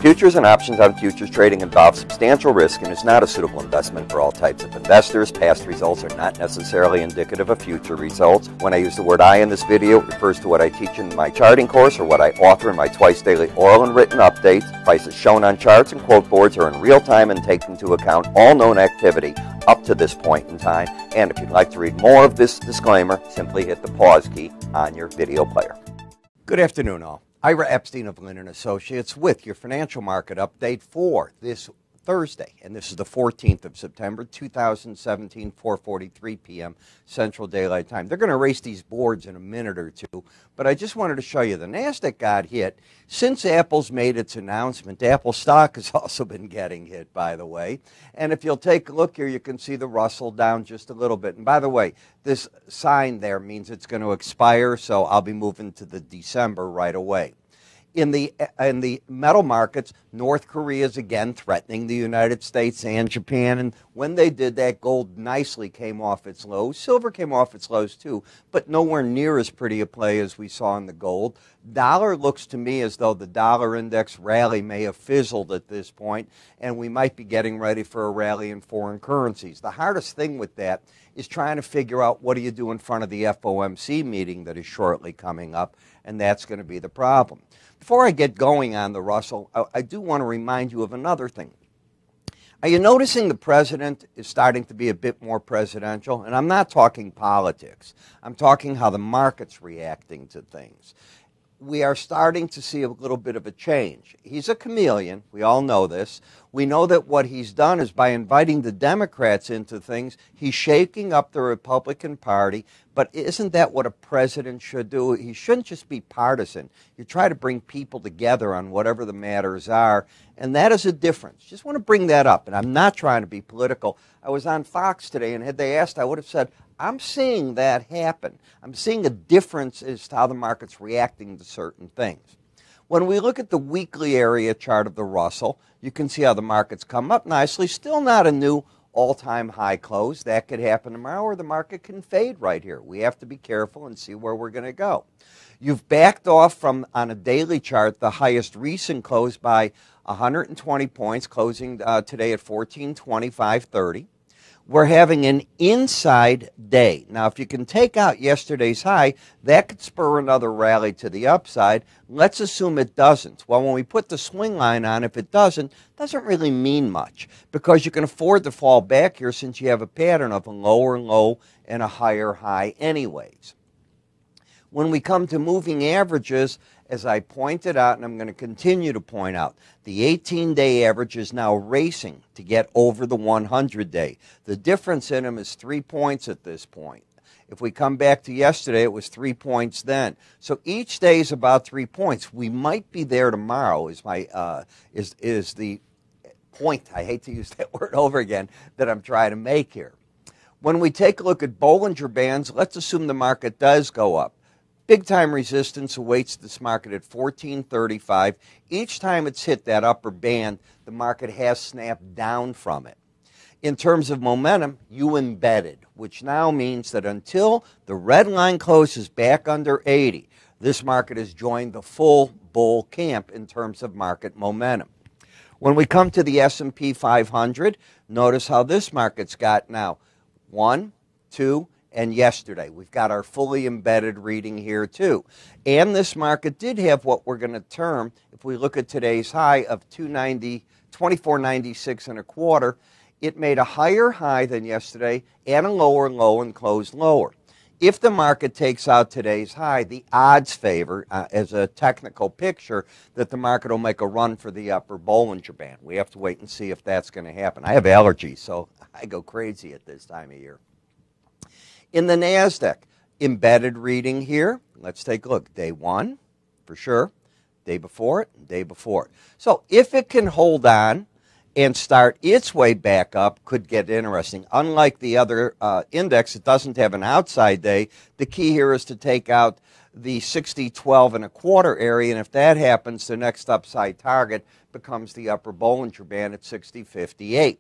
Futures and options on futures trading involve substantial risk and is not a suitable investment for all types of investors. Past results are not necessarily indicative of future results. When I use the word I in this video, it refers to what I teach in my charting course or what I author in my twice daily oral and written updates. Prices shown on charts and quote boards are in real time and take into account all known activity up to this point in time. And if you'd like to read more of this disclaimer, simply hit the pause key on your video player. Good afternoon, all. Ira Epstein of Linn & Associates with your financial market update for this Thursday, and this is the 14th of September, 2017, 4:43 p.m. Central Daylight Time. They're going to erase these boards in a minute or two, but I just wanted to show you the NASDAQ got hit. Since Apple's made its announcement, Apple stock has also been getting hit, by the way. And if you'll take a look here, you can see the Russell down just a little bit. And by the way, this sign there means it's going to expire, so I'll be moving to the December right away. In the metal markets, North Korea is again threatening the United States and Japan. And when they did that, gold nicely came off its lows. Silver came off its lows too, but nowhere near as pretty a play as we saw in the gold. Dollar looks to me as though the dollar index rally may have fizzled at this point, and we might be getting ready for a rally in foreign currencies. The hardest thing with that is trying to figure out what do you do in front of the FOMC meeting that is shortly coming up, and that's going to be the problem. Before I get going on the Russell, I do want to remind you of another thing. Are you noticing the president is starting to be a bit more presidential? And I'm not talking politics. I'm talking how the market's reacting to things. We are starting to see a little bit of a change. He's a chameleon. We all know this. We know that what he's done is by inviting the Democrats into things, he's shaking up the Republican Party. But isn't that what a president should do? He shouldn't just be partisan. You try to bring people together on whatever the matters are, and that is a difference. Just want to bring that up, and I'm not trying to be political. I was on Fox today, and had they asked, I would have said, I'm seeing that happen. I'm seeing a difference as to how the market's reacting to certain things. When we look at the weekly area chart of the Russell, you can see how the market's come up nicely. Still not a new all-time high close. That could happen tomorrow, or the market can fade right here. We have to be careful and see where we're going to go. You've backed off from, on a daily chart, the highest recent close by 120 points, closing today at 1425.30. We're having an inside day. Now, if you can take out yesterday's high, that could spur another rally to the upside. Let's assume it doesn't. Well, when we put the swing line on, if it doesn't really mean much because you can afford to fall back here since you have a pattern of a lower low and a higher high anyways. When we come to moving averages, as I pointed out, and I'm going to continue to point out, the 18-day average is now racing to get over the 100-day. The difference in them is 3 points at this point. If we come back to yesterday, it was 3 points then. So each day is about 3 points. We might be there tomorrow is the point, I hate to use that word over again, that I'm trying to make here. When we take a look at Bollinger Bands, let's assume the market does go up. Big-time resistance awaits this market at 1435. Each time it's hit that upper band, the market has snapped down from it. In terms of momentum, you embedded, which now means that until the red line closes back under 80, this market has joined the full bull camp in terms of market momentum. When we come to the S&P 500, notice how this market's got now 1, 2, and yesterday. We've got our fully embedded reading here too. And this market did have what we're going to term, if we look at today's high of 2496 and a quarter, it made a higher high than yesterday and a lower low and closed lower. If the market takes out today's high, the odds favor, as a technical picture, that the market will make a run for the upper Bollinger Band. We have to wait and see if that's going to happen. I have allergies, so I go crazy at this time of year. In the NASDAQ, embedded reading here. Let's take a look. Day 1, for sure. Day before it, and day before it. So if it can hold on and start its way back up, could get interesting. Unlike the other index, it doesn't have an outside day. The key here is to take out the 60.12 and a quarter area, and if that happens, the next upside target becomes the upper Bollinger Band at 60.58.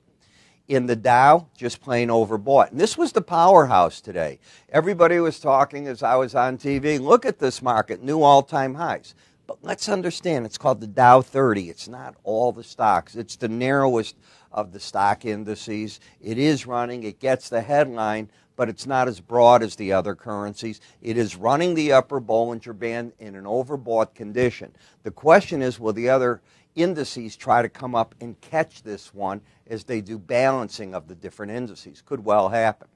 In the Dow, just plain overbought. And this was the powerhouse today. Everybody was talking as I was on TV, look at this market, new all-time highs. But let's understand, it's called the Dow 30. It's not all the stocks. It's the narrowest of the stock indices. It is running. It gets the headline, but it's not as broad as the other currencies. It is running the upper Bollinger Band in an overbought condition. The question is, will the other indices try to come up and catch this one as they do balancing of the different indices? Could well happen.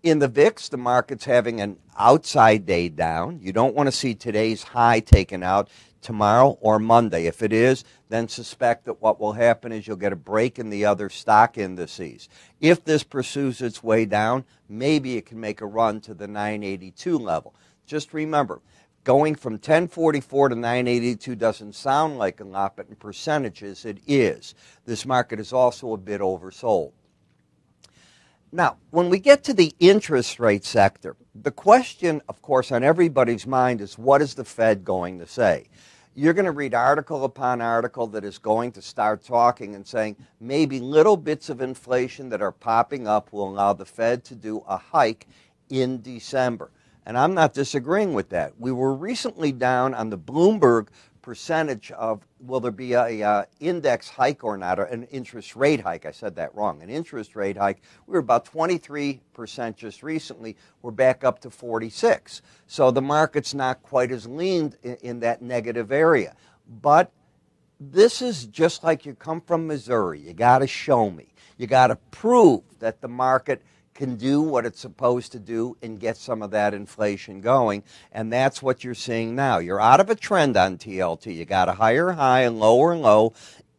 In the VIX, the market's having an outside day down. You don't want to see today's high taken out tomorrow or Monday. If it is, then suspect that what will happen is you'll get a break in the other stock indices. If this pursues its way down, maybe it can make a run to the 982 level. Just remember, going from 1044 to 982 doesn't sound like a lot, but in percentages it is. This market is also a bit oversold. Now, when we get to the interest rate sector, the question, of course, on everybody's mind is, what is the Fed going to say? You're going to read article upon article that is going to start talking and saying maybe little bits of inflation that are popping up will allow the Fed to do a hike in December. And I'm not disagreeing with that. We were recently down on the Bloomberg percentage of will there be a index hike or not, or an interest rate hike. I said that wrong. An interest rate hike. We were about 23% just recently. We're back up to 46. So the market's not quite as leaned in that negative area. But this is just like you come from Missouri. You got to show me. You got to prove that the market can do what it's supposed to do and get some of that inflation going, and that's what you're seeing now. You're out of a trend on TLT. You got a higher high and lower low.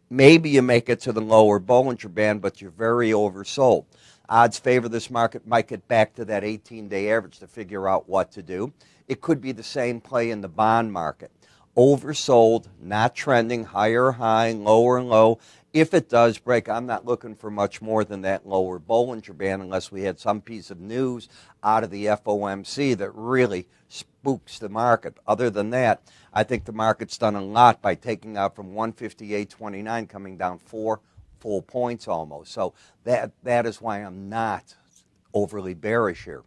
Maybe you make it to the lower Bollinger Band, but you're very oversold. Odds favor this market might get back to that 18-day average to figure out what to do. It could be the same play in the bond market. Oversold, not trending, higher high, lower low. If it does break, I'm not looking for much more than that lower Bollinger Band unless we had some piece of news out of the FOMC that really spooks the market. Other than that, I think the market's done a lot by taking out from 158.29, coming down 4 full points almost. So that is why I'm not overly bearish here.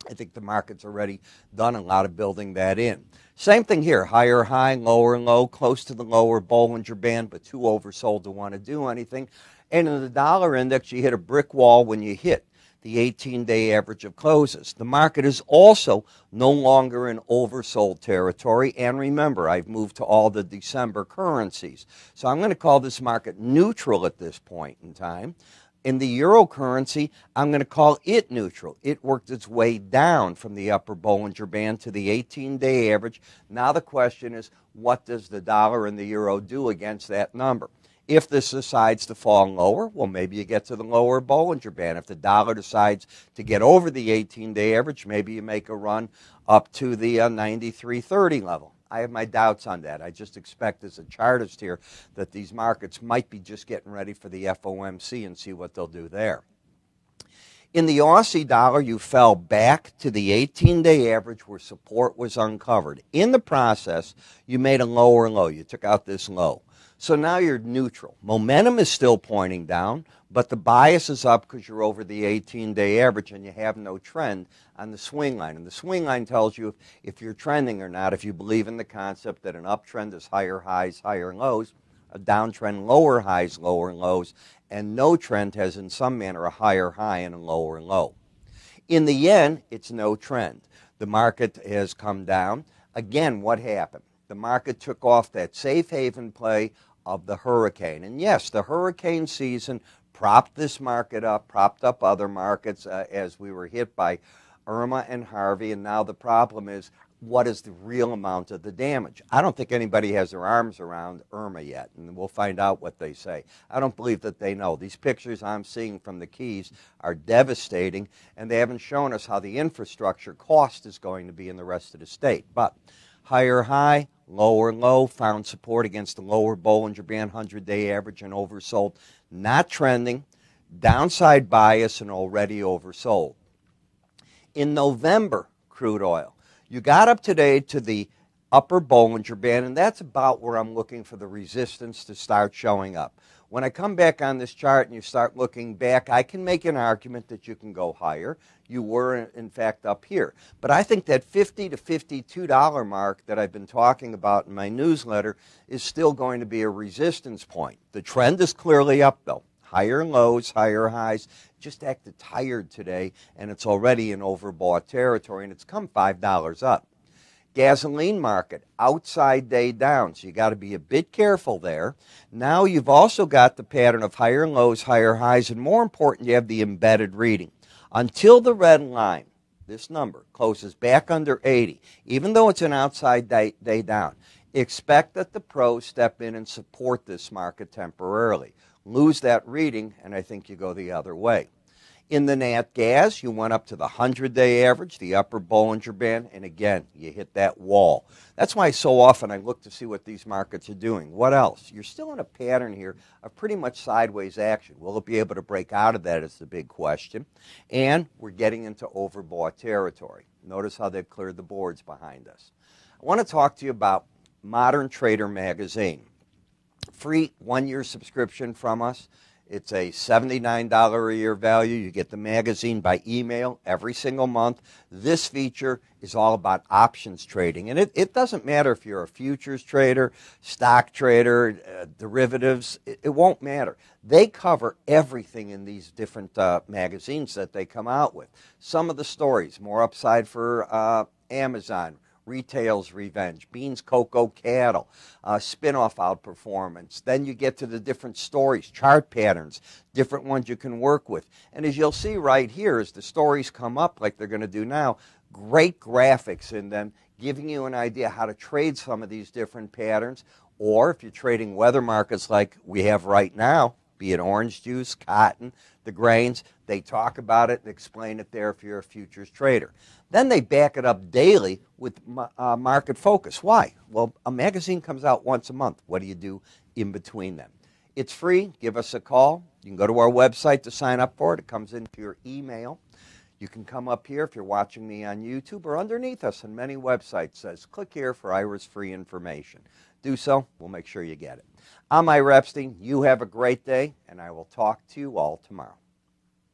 I think the market's already done a lot of building that in. Same thing here, higher high, lower low, close to the lower Bollinger Band, but too oversold to want to do anything. And in the dollar index, you hit a brick wall when you hit the 18-day average of closes. The market is also no longer in oversold territory. And remember, I've moved to all the December currencies. So I'm going to call this market neutral at this point in time. In the euro currency, I'm going to call it neutral. It worked its way down from the upper Bollinger Band to the 18-day average. Now the question is, what does the dollar and the euro do against that number? If this decides to fall lower, well, maybe you get to the lower Bollinger Band. If the dollar decides to get over the 18-day average, maybe you make a run up to the 93.30 level. I have my doubts on that. I just expect as a chartist here that these markets might be just getting ready for the FOMC and see what they'll do there. In the Aussie dollar, you fell back to the 18-day average where support was uncovered. In the process, you made a lower low. You took out this low. So now you're neutral. Momentum is still pointing down, but the bias is up because you're over the 18-day average and you have no trend on the swing line. And the swing line tells you if you're trending or not, if you believe in the concept that an uptrend is higher highs, higher lows, a downtrend, lower highs, lower lows, and no trend has in some manner a higher high and a lower low. In the yen, it's no trend. The market has come down. Again, what happened? The market took off that safe haven play of the hurricane. And yes, the hurricane season propped this market up, propped up other markets as we were hit by Irma and Harvey. And now the problem is, what is the real amount of the damage? I don't think anybody has their arms around Irma yet, and we'll find out what they say. I don't believe that they know. These pictures I'm seeing from the Keys are devastating, and they haven't shown us how the infrastructure cost is going to be in the rest of the state. But higher high, lower low, found support against the lower Bollinger Band 100-day average and oversold. Not trending, downside bias, and already oversold. In November, crude oil, you got up today to the upper Bollinger Band, and that's about where I'm looking for the resistance to start showing up. When I come back on this chart and you start looking back, I can make an argument that you can go higher. You were, in fact, up here. But I think that $50 to $52 mark that I've been talking about in my newsletter is still going to be a resistance point. The trend is clearly up, though. Higher lows, higher highs. Just acted tired today, and it's already in overbought territory, and it's come $5 up. Gasoline market, outside day down, so you got to be a bit careful there. Now you've also got the pattern of higher lows, higher highs, and more important, you have the embedded reading. Until the red line, this number, closes back under 80, even though it's an outside day down, expect that the pros step in and support this market temporarily. Lose that reading, and I think you go the other way. In the Nat Gas, you went up to the 100-day average, the upper Bollinger Band, and again, you hit that wall. That's why so often I look to see what these markets are doing. What else? You're still in a pattern here of pretty much sideways action. Will it be able to break out of that is the big question. And we're getting into overbought territory. Notice how they've cleared the boards behind us. I want to talk to you about Modern Trader Magazine. Free one-year subscription from us. It's a $79 a year value. You get the magazine by email every single month. This feature is all about options trading. And it doesn't matter if you're a futures trader, stock trader, derivatives. It won't matter. They cover everything in these different magazines that they come out with. Some of the stories, more upside for Amazon, Retail's Revenge, Beans, Cocoa, Cattle, spin-off outperformance. Then you get to the different stories, chart patterns, different ones you can work with. And as you'll see right here, as the stories come up like they're going to do now, great graphics in them, giving you an idea how to trade some of these different patterns. Or if you're trading weather markets like we have right now, be it orange juice, cotton, the grains, they talk about it and explain it there if you're a futures trader. Then they back it up daily with market focus. Why? Well, a magazine comes out once a month. What do you do in between them? It's free. Give us a call. You can go to our website to sign up for it. It comes into your email. You can come up here if you're watching me on YouTube, or underneath us on many websites says, click here for Ira's free information. Do so. We'll make sure you get it. I'm Ira Epstein. You have a great day, and I will talk to you all tomorrow.